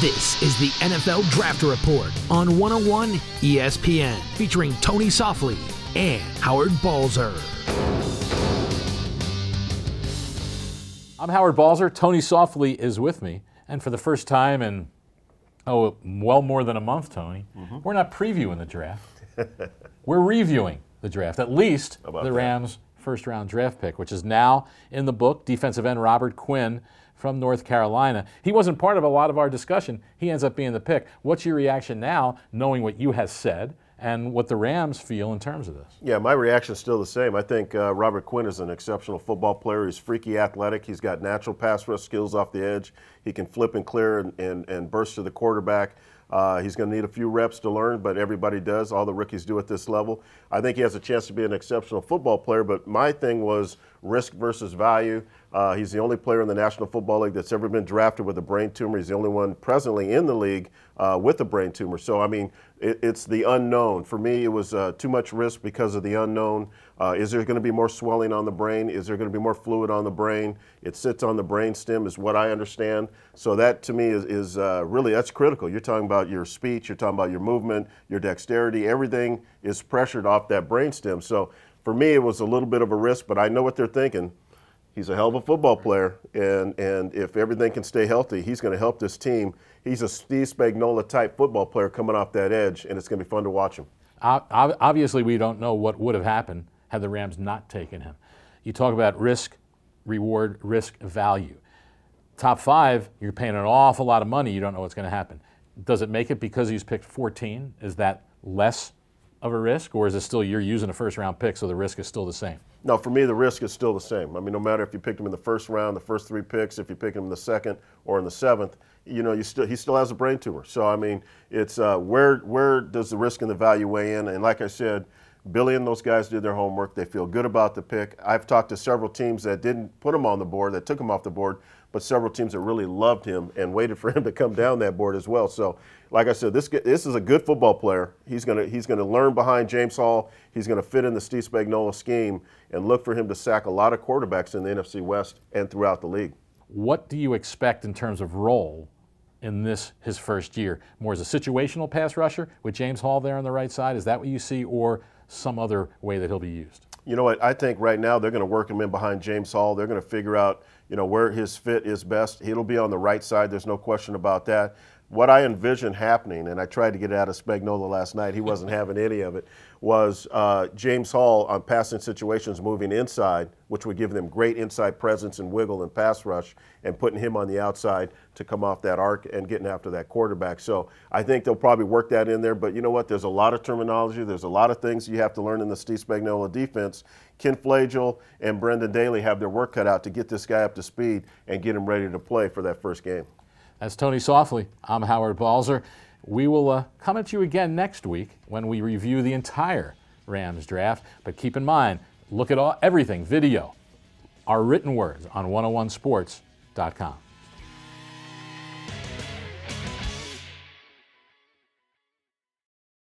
This is the NFL Draft Report on 101 ESPN, featuring Tony Softli and Howard Balzer. I'm Howard Balzer. Tony Softli is with me. And for the first time in, well more than a month, Tony, we're not previewing the draft. We're reviewing the draft, at least the Rams' first-round draft pick, which is now in the book, defensive end Robert Quinn from North Carolina. He wasn't part of a lot of our discussion. He ends up being the pick. What's your reaction now, knowing what you have said and what the Rams feel in terms of this? Yeah, my reaction is still the same. I think Robert Quinn is an exceptional football player. He's freaky athletic. He's got natural pass rush skills off the edge. He can flip and clear and burst to the quarterback. He's going to need a few reps to learn, but everybody does. All the rookies do at this level. I think he has a chance to be an exceptional football player, but my thing was risk versus value. He's the only player in the National Football League that's ever been drafted with a brain tumor. He's the only one presently in the league with a brain tumor. So, I mean, it's the unknown. For me, it was too much risk because of the unknown. Is there going to be more swelling on the brain? Is there going to be more fluid on the brain? It sits on the brain stem is what I understand. So that, to me, is really, that's critical. You're talking about your speech. You're talking about your movement, your dexterity. Everything is pressured off that brain stem. So for me, it was a little bit of a risk, but I know what they're thinking. He's a hell of a football player, and if everything can stay healthy, he's going to help this team. He's a Steve Spagnuolo-type football player coming off that edge, and it's going to be fun to watch him. Obviously, we don't know what would have happened had the Rams not taken him. You talk about risk, reward, risk, value. Top 5, you're paying an awful lot of money. You don't know what's going to happen. Does it make it because he's picked 14? Is that less of a risk, or is it still you're using a first-round pick, so the risk is still the same? No, for me, the risk is still the same. I mean, no matter if you picked him in the first round, the first 3 picks, if you pick him in the second or in the 7th, you know, he still has a brain tumor. So, I mean, it's where does the risk and the value weigh in? And like I said, Billy and those guys did their homework. They feel good about the pick. I've talked to several teams that didn't put him on the board, that took him off the board, but several teams that really loved him and waited for him to come down that board as well. So, like I said, this is a good football player. He's gonna learn behind James Hall. He's gonna fit in the Steve Spagnuolo scheme and look for him to sack a lot of quarterbacks in the NFC West and throughout the league. What do you expect in terms of role in his first year? More as a situational pass rusher with James Hall there on the right side? Is that what you see, or some other way that he'll be used? You know what? I think right now they're going to work him in behind James Hall. They're going to figure out, you know, where his fit is best. He'll be on the right side. There's no question about that. What I envision happening, and I tried to get it out of Spagnuolo last night, he wasn't having any of it, was James Hall on passing situations moving inside, which would give them great inside presence and wiggle and pass rush, and putting him on the outside to come off that arc and getting after that quarterback. So I think they'll probably work that in there, but you know what? There's a lot of terminology. There's a lot of things you have to learn in the Steve Spagnuolo defense. Ken Flagel and Brendan Daly have their work cut out to get this guy up to speed and get him ready to play for that first game. That's Tony Softli. I'm Howard Balzer. We will come at you again next week when we review the entire Rams draft. But keep in mind, look at everything, video, our written words on 101sports.com.